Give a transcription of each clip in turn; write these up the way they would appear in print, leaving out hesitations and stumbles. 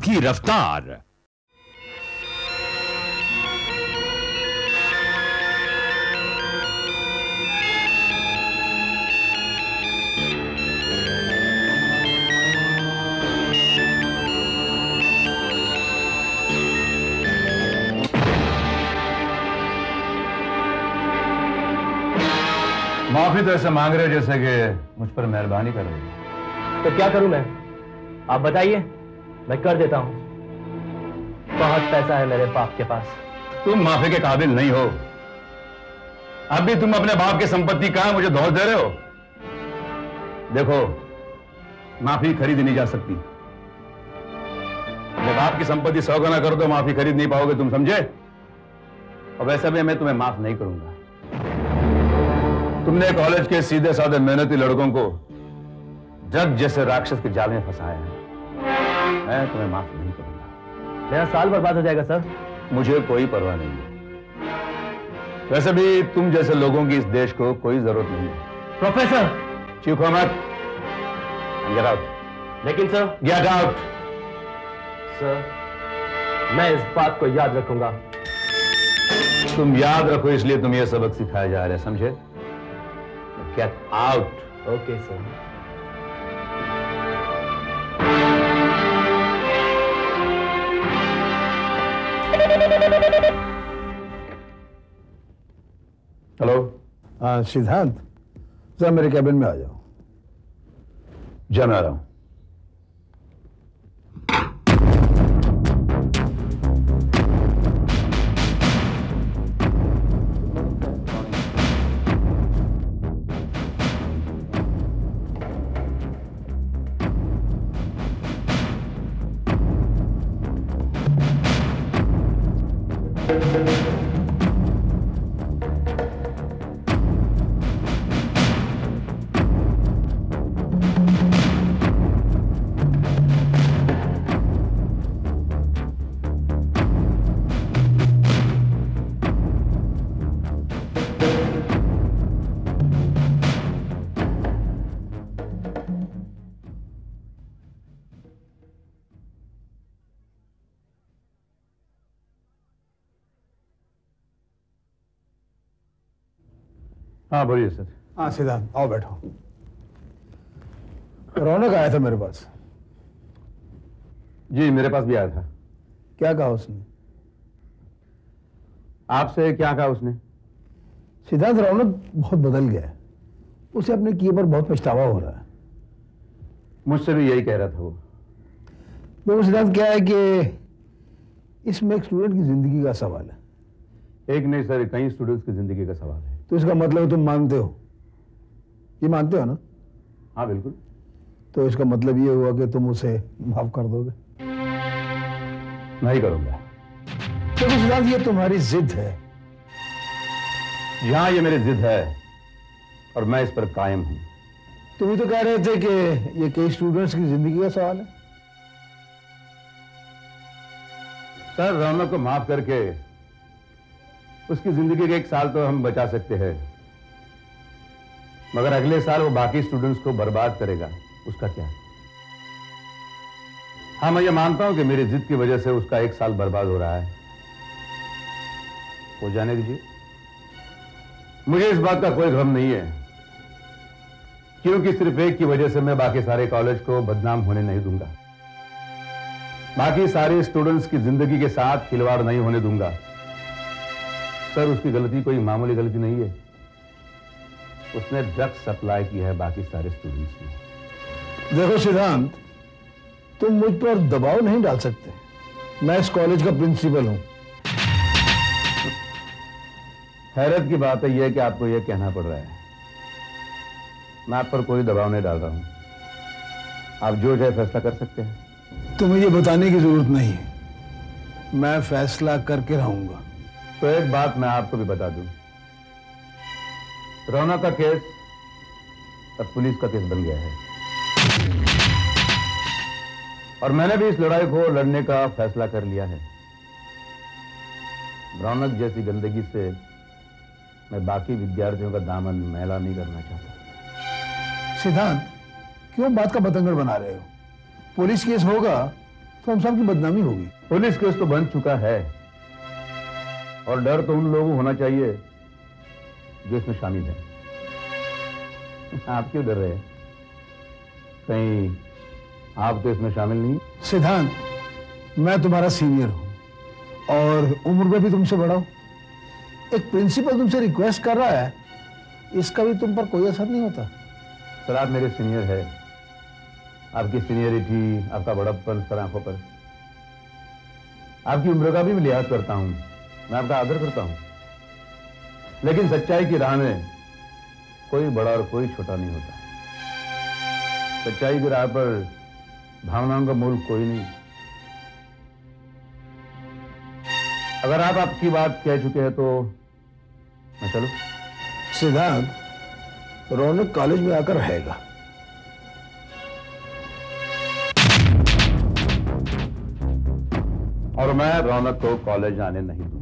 तीखी रफ्तार। माफी तो ऐसे मांग रहे हो जैसे कि मुझ पर मेहरबानी कर रहे हो। तो क्या करूं मैं, आप बताइए, मैं कर देता हूं। बहुत पैसा है मेरे बाप के पास। तुम माफी के काबिल नहीं हो। अब भी तुम अपने बाप की संपत्ति कहां मुझे धौंस दे रहे हो। देखो, माफी खरीदी नहीं जा सकती। अपने बाप की संपत्ति 100 गुना कर दो, माफी खरीद नहीं पाओगे तुम, समझे। और वैसे भी मैं तुम्हें माफ नहीं करूंगा। तुमने कॉलेज के सीधे साधे मेहनती लड़कों को जग जैसे राक्षस के जाल में फंसाया है। मैं तुम्हें माफ नहीं करूंगा। मेरा साल बर्बाद हो जाएगा सर। मुझे कोई परवाह नहीं है। वैसे भी तुम जैसे लोगों की इस देश को कोई जरूरत नहीं है। प्रोफेसर, चीखो मत। Get out. लेकिन सर। Get out. सर, मैं इस बात को याद रखूंगा। तुम याद रखो, इसलिए तुम ये सबक सिखाया जा रहा है, समझे। Get out. Okay, sir. Hello. हाँ सिद्धांत, जरा मेरे कैबिन में आ जाओ। जा, मैं आ रहा हूं। हाँ बोलिए सर। हाँ सिद्धांत, आओ बैठो। रौनक आया था मेरे पास। जी मेरे पास भी आया था। क्या कहा उसने? आपसे क्या कहा उसने? सिद्धांत, रौनक बहुत बदल गया है। उसे अपने किए पर बहुत पछतावा हो रहा है। मुझसे भी यही कह रहा था वो। देखो सिद्धांत, क्या है कि इसमें एक स्टूडेंट की जिंदगी का सवाल है। एक नहीं सर, कई स्टूडेंट्स की जिंदगी का सवाल है। तो इसका मतलब तुम मानते हो, ये मानते हो ना? हाँ बिल्कुल। तो इसका मतलब ये हुआ कि तुम उसे माफ कर दोगे? नहीं करूंगा। तो सिद्धांत, ये तुम्हारी जिद है। यहां ये मेरी जिद है और मैं इस पर कायम हूं। तुम ही तो कह रहे थे कि ये कई स्टूडेंट्स की जिंदगी का सवाल है। सर, रौनक को माफ करके उसकी जिंदगी के 1 साल तो हम बचा सकते हैं, मगर अगले साल वो बाकी स्टूडेंट्स को बर्बाद करेगा, उसका क्या? हाँ, मैं ये मानता हूं कि मेरी जिद की वजह से उसका 1 साल बर्बाद हो रहा है। हो जाने दीजिए। मुझे इस बात का कोई गम नहीं है, क्योंकि सिर्फ एक की वजह से मैं बाकी सारे कॉलेज को बदनाम होने नहीं दूंगा। बाकी सारे स्टूडेंट्स की जिंदगी के साथ खिलवाड़ नहीं होने दूंगा। सर, उसकी गलती कोई मामूली गलती नहीं है। उसने ड्रग्स सप्लाई की है बाकी सारे स्टूडेंट्स ने। देखो सिद्धांत, तुम मुझ पर दबाव नहीं डाल सकते। मैं इस कॉलेज का प्रिंसिपल हूं। हैरत की बात है यह कि आपको यह कहना पड़ रहा है। मैं आप पर कोई दबाव नहीं डाल रहा हूं। आप जो चाहे फैसला कर सकते हैं। तुम्हें यह बताने की जरूरत नहीं है, मैं फैसला करके रहूंगा। तो एक बात मैं आपको भी बता दूं, रौनक का केस अब पुलिस का केस बन गया है और मैंने भी इस लड़ाई को लड़ने का फैसला कर लिया है। रौनक जैसी गंदगी से मैं बाकी विद्यार्थियों का दामन मैला नहीं करना चाहता। सिद्धांत, क्यों बात का बतंगड़ बना रहे हो? पुलिस केस होगा तो हम सब की बदनामी होगी। पुलिस केस तो बन चुका है और डर तो उन लोगों होना चाहिए जो इसमें शामिल है। आप क्यों डर रहे हैं? कहीं आप तो इसमें शामिल नहीं? सिद्धांत, मैं तुम्हारा सीनियर हूं और उम्र में भी तुमसे बड़ा हूं। एक प्रिंसिपल तुमसे रिक्वेस्ट कर रहा है, इसका भी तुम पर कोई असर नहीं होता। सर, आप मेरे सीनियर है, आपकी सीनियरिटी, आपका बड़प्पन सर आंखों पर, आपकी उम्र का भी मैं लिहाज करता हूं, मैं आपका आदर करता हूं, लेकिन सच्चाई की राह में कोई बड़ा और कोई छोटा नहीं होता। सच्चाई की राह पर भावनाओं का मूल कोई नहीं। अगर आप आपकी बात कह चुके हैं तो मैं चलूं? सिद्धांत, रौनक कॉलेज में आकर रहेगा। और मैं रौनक को कॉलेज आने नहीं दूंगा।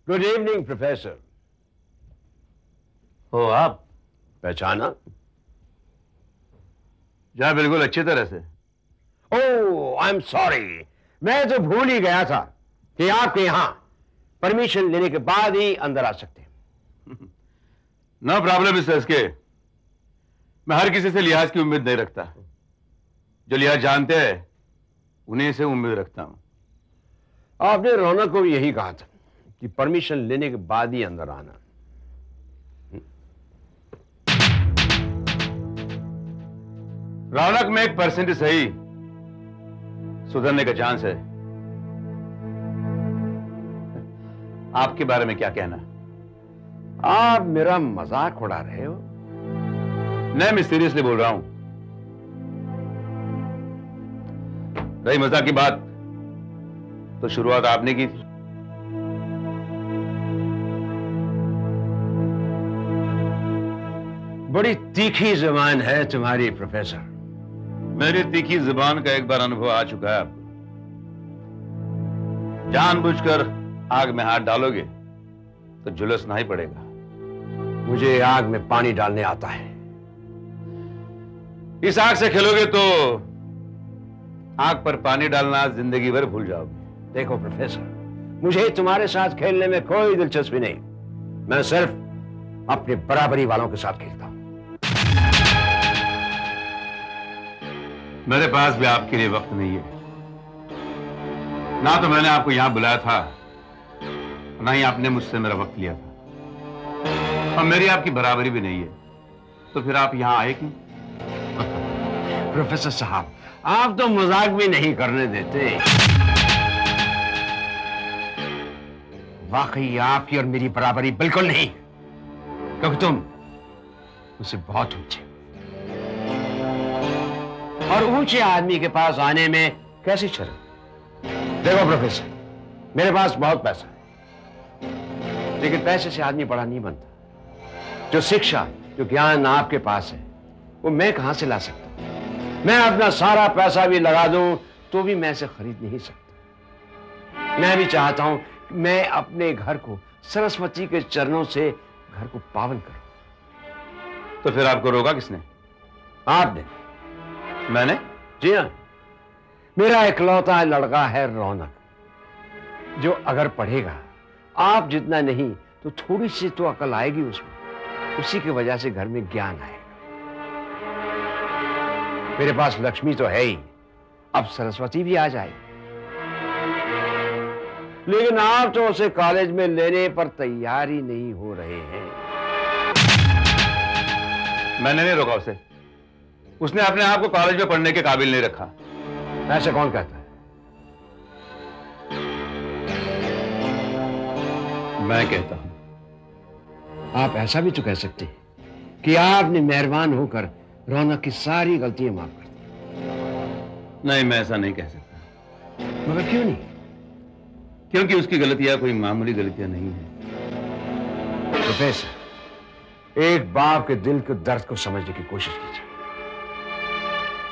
Good evening professor. हो आप? पहचाना? जहां बिल्कुल अच्छी तरह से। ओह, आई एम सॉरी, मैं तो भूल ही गया था कि आपके यहां परमिशन लेने के बाद ही अंदर आ सकते हैं। No problem mister SK. मैं हर किसी से लिहाज की उम्मीद नहीं रखता। जो लिहाज जानते हैं उन्हीं से उम्मीद रखता हूं। आपने रौनक को भी यही कहा था कि परमिशन लेने के बाद ही अंदर आना। रौनक में 1% सही सुधरने का चांस है। आपके बारे में क्या कहना? आप मेरा मजाक उड़ा रहे हो? नहीं, मैं सीरियसली बोल रहा हूं। रही मजाक की बात, तो शुरुआत आपने की थी। बड़ी तीखी जुबान है तुम्हारी प्रोफेसर। मेरी तीखी जुबान का एक बार अनुभव आ चुका है आपको। जानबूझकर आग में हाथ डालोगे तो झुलसना ही पड़ेगा। मुझे आग में पानी डालने आता है। इस आग से खेलोगे तो आग पर पानी डालना जिंदगी भर भूल जाओगे। देखो प्रोफेसर, मुझे तुम्हारे साथ खेलने में कोई दिलचस्पी नहीं। मैं सिर्फ अपने बराबरी वालों के साथ खेलता हूं। मेरे पास भी आपके लिए वक्त नहीं है। ना तो मैंने आपको यहां बुलाया था, ना ही आपने मुझसे मेरा वक्त लिया था, और मेरी आपकी बराबरी भी नहीं है। तो फिर आप यहां आए क्यों? प्रोफेसर साहब, आप तो मजाक भी नहीं करने देते। वाकई आपकी और मेरी बराबरी बिल्कुल नहीं, क्योंकि तुम मुझसे बहुत ऊंचे, और ऊंचे आदमी के पास आने में कैसी शर्म। देखो प्रोफेसर, मेरे पास बहुत पैसा है, लेकिन पैसे से आदमी बड़ा नहीं बनता। जो शिक्षा, जो ज्ञान आपके पास है, वो मैं कहां से ला सकता? मैं अपना सारा पैसा भी लगा दूं तो भी मैं इसे खरीद नहीं सकता। मैं भी चाहता हूं कि मैं अपने घर को सरस्वती के चरणों से घर को पावन करूं। तो फिर आपको रोका किसने? आपने। मैंने? जी हाँ, मेरा इकलौता लड़का है रौनक, जो अगर पढ़ेगा, आप जितना नहीं तो थोड़ी सी तो अकल आएगी उसमें। उसी की वजह से घर में ज्ञान आएगा। मेरे पास लक्ष्मी तो है ही, अब सरस्वती भी आ जाएगी। लेकिन आप तो उसे कॉलेज में लेने पर तैयार ही नहीं हो रहे हैं। मैंने नहीं रोका उसे। उसने अपने आप को कॉलेज में पढ़ने के काबिल नहीं रखा। ऐसा कौन कहता है? मैं कहता हूं। आप ऐसा भी तो कह सकते हैं कि आपने मेहरबान होकर रौनक की सारी गलतियां माफ कर दी। नहीं, मैं ऐसा नहीं कह सकता। मगर क्यों नहीं? क्योंकि उसकी गलतियां कोई मामूली गलतियां नहीं है। प्रोफेसर, एक बाप के दिल के दर्द को समझने की कोशिश कीजिए।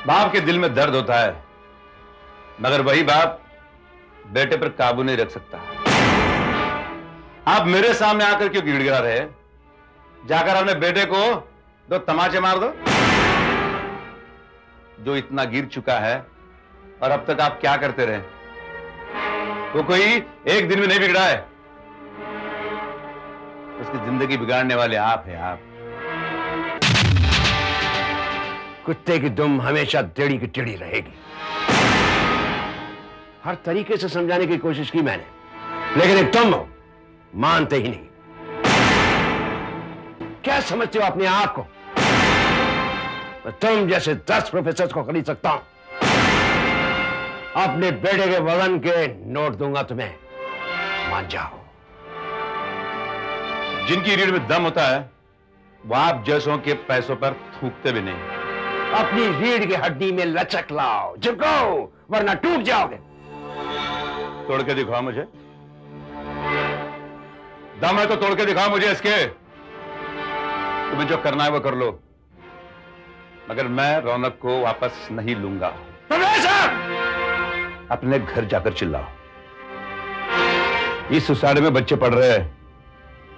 बाप के दिल में दर्द होता है, मगर वही बाप बेटे पर काबू नहीं रख सकता। आप मेरे सामने आकर क्यों गिड़गिड़ा रहे? जाकर अपने बेटे को 2 तमाचे मार दो। जो इतना गिर चुका है और अब तक आप क्या करते रहे? वो कोई एक दिन में नहीं बिगड़ा है। उसकी जिंदगी बिगाड़ने वाले आप हैं, आप। कुत्ते की दुम हमेशा टेढ़ी की टेढ़ी रहेगी। हर तरीके से समझाने की कोशिश की मैंने, लेकिन एक तुम हो, मानते ही नहीं। क्या समझते हो अपने आप को? मैं तुम जैसे 10 प्रोफेसर को खरीद सकता हूं। अपने बेटे के वजन के नोट दूंगा तुम्हें, मान जाओ। जिनकी रीढ़ में दम होता है वो आप जैसों के पैसों पर थूकते भी नहीं। अपनी रीढ़ की हड्डी में लचक लाओ, झुको, वरना टूट जाओगे। तोड़ के दिखाओ मुझे। दम है तो तोड़ के दिखाओ मुझे इसके। तुम्हें जो करना है वो कर लो, मगर मैं रौनक को वापस नहीं लूंगा। प्रोफेसर! अपने घर जाकर चिल्लाओ। इस सोसाइटी में बच्चे पढ़ रहे हैं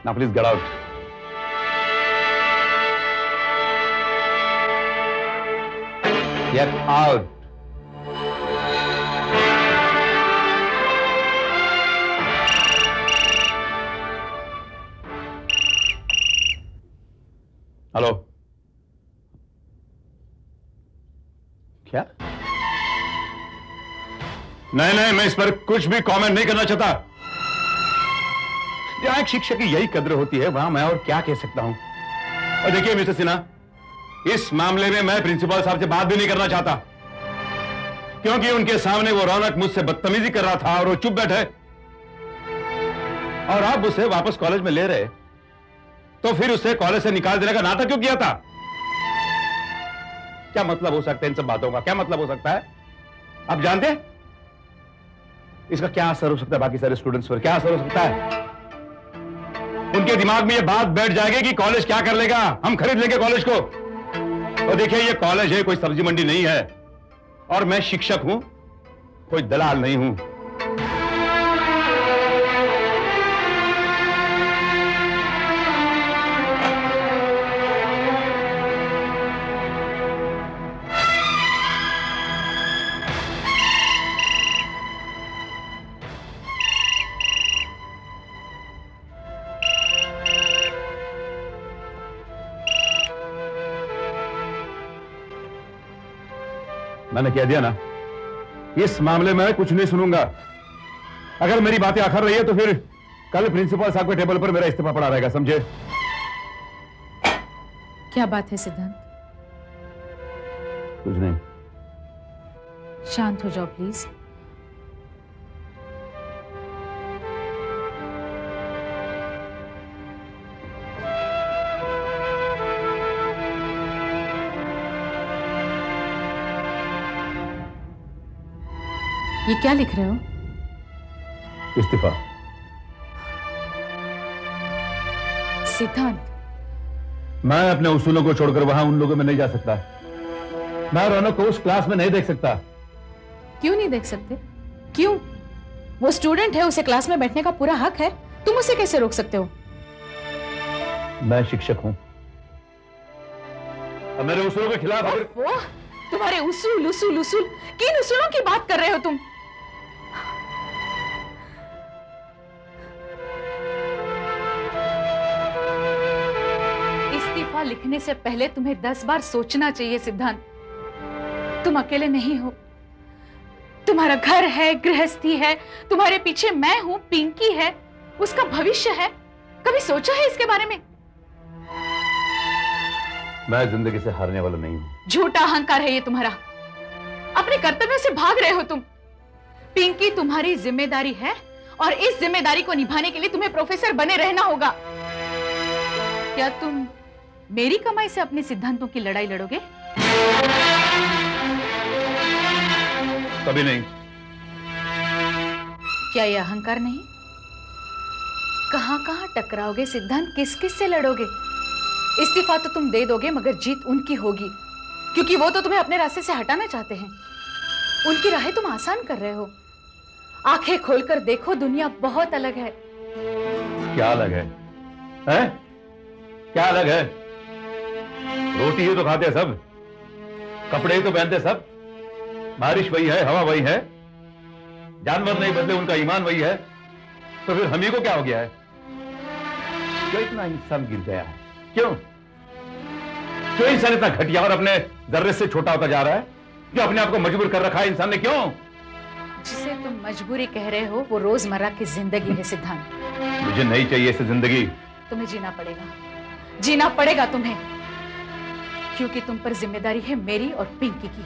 ना, please get out. Get out. Hello, क्या? नहीं, मैं इस पर कुछ भी कमेंट नहीं करना चाहता। जहां एक शिक्षक की यही कद्र होती है, वहां मैं और क्या कह सकता हूं। और देखिए मिस्टर सिन्हा, इस मामले में मैं प्रिंसिपल साहब से बात भी नहीं करना चाहता, क्योंकि उनके सामने वो रौनक मुझसे बदतमीजी कर रहा था और वो चुप बैठे, और आप उसे वापस कॉलेज में ले रहे, तो फिर उसे कॉलेज से निकाल देने का नाटक क्यों किया था? क्या मतलब हो सकता है इन सब बातों का? क्या मतलब हो सकता है? आप जानते हैं इसका क्या असर हो सकता है बाकी सारे स्टूडेंट्स पर? क्या असर हो सकता है? उनके दिमाग में ये बात बैठ जाएगी कि कॉलेज क्या कर लेगा, हम खरीद लेंगे कॉलेज को। और देखिए, ये कॉलेज है, कोई सब्जी मंडी नहीं है, और मैं शिक्षक हूं, कोई दलाल नहीं हूं। मैंने कह दिया ना, इस मामले में कुछ नहीं सुनूंगा। अगर मेरी बातें आखिर रही है तो फिर कल प्रिंसिपल साहब के टेबल पर मेरा इस्तीफा पड़ा रहेगा, समझे? क्या बात है सिद्धांत? कुछ नहीं। शांत हो जाओ प्लीज। ये क्या लिख रहे हो? इस्तीफा। सिद्धांत, मैं अपने उसूलों को छोड़कर वहां उन लोगों में नहीं जा सकता। मैं रौनक को उस क्लास में नहीं देख सकता। क्यों नहीं देख सकते? क्यों? वो स्टूडेंट है, उसे क्लास में बैठने का पूरा हक है। तुम उसे कैसे रोक सकते हो? मैं शिक्षक हूं और मेरे उसूलों के खिलाफ अगर... वो तुम्हारे उसूल उसूल उसूल, किन उसूलों की बात कर रहे हो तुम? इस्तीफा लिखने से पहले तुम्हें 10 बार सोचना चाहिए सिद्धांत। तुम अकेले नहीं हो, तुम्हारा घर है, गृहस्थी है, तुम्हारे पीछे मैं हूं, पिंकी है, उसका भविष्य है। कभी सोचा है इसके बारे में? मैं जिंदगी से हारने वाला नहीं हूं। झूठा अहंकार है ये तुम्हारा। अपने कर्तव्यों से भाग रहे हो तुम। पिंकी तुम्हारी जिम्मेदारी है और इस जिम्मेदारी को निभाने के लिए तुम्हें प्रोफेसर बने रहना होगा। क्या तुम मेरी कमाई से अपने सिद्धांतों की लड़ाई लड़ोगे? कभी नहीं। क्या ये अहंकार नहीं? कहां कहां टकराओगे सिद्धांत, किस किस से लड़ोगे? इस्तीफा तो तुम दे दोगे मगर जीत उनकी होगी, क्योंकि वो तो तुम्हें अपने रास्ते से हटाना चाहते हैं। उनकी राहें तुम आसान कर रहे हो। आंखें खोलकर देखो, दुनिया बहुत अलग है। क्या अलग है? हैं? क्या अलग है? रोटी ही तो खाते हैं सब, कपड़े ही तो पहनते सब, बारिश वही है, हवा वही है, जानवर नहीं बदले, उनका ईमान वही है, तो फिर हम ही को क्या हो गया है? क्यों इतना इंसान गिर गया है? क्यों क्यों इंसान इतना घटिया और अपने जर्रे से छोटा होता जा रहा है? जो अपने आप को मजबूर कर रखा है इंसान ने, क्यों? जिसे तुम मजबूरी कह रहे हो वो रोजमर्रा की जिंदगी है सिद्धांत। मुझे नहीं चाहिए ऐसी जिंदगी। तुम्हें जीना पड़ेगा, जीना पड़ेगा तुम्हें, क्योंकि तुम पर जिम्मेदारी है मेरी और पिंकी की।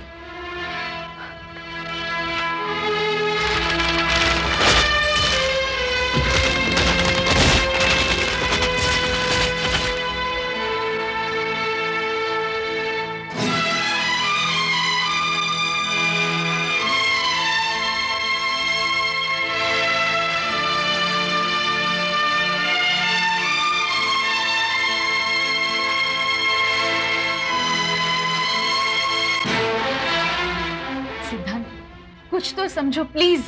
कुछ तो समझो प्लीज।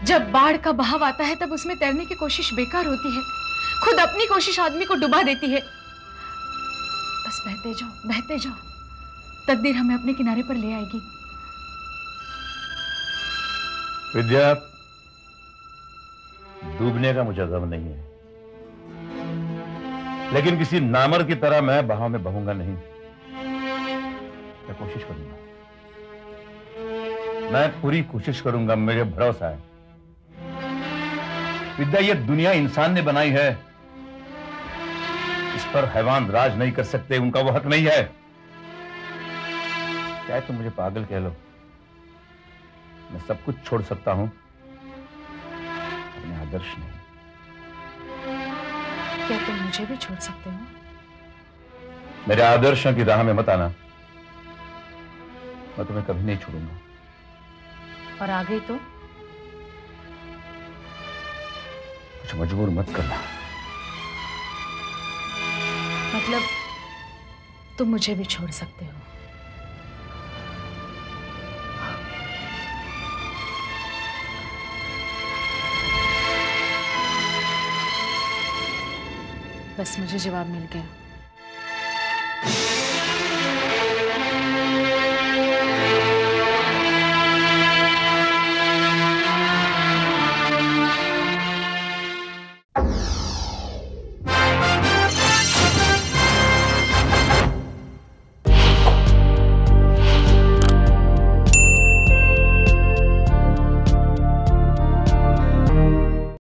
जब बाढ़ का बहाव आता है तब उसमें तैरने की कोशिश बेकार होती है। खुद अपनी कोशिश आदमी को डुबा देती है। बस बहते जाओ, बहते जाओ, तकदीर हमें अपने किनारे पर ले आएगी। विद्या, डूबने का मुझे गम नहीं है, लेकिन किसी नामर की तरह मैं बहाव में बहूंगा नहीं। मैं कोशिश करूंगा, मैं पूरी कोशिश करूंगा, मुझे भरोसा है। विद्या, ये दुनिया इंसान ने बनाई है, इस पर हैवान राज नहीं कर सकते, उनका वो हक नहीं है। चाहे तुम मुझे पागल कह लो, मैं सब कुछ छोड़ सकता हूं, अपने आदर्श नहीं। क्या तुम मुझे भी छोड़ सकते हो? मेरे आदर्शों की राह में मत आना, मैं तुम्हें कभी नहीं छोड़ूंगा। और आ गई तो कुछ मजबूर मत करना। मतलब तुम मुझे भी छोड़ सकते हो? बस मुझे जवाब मिल गया।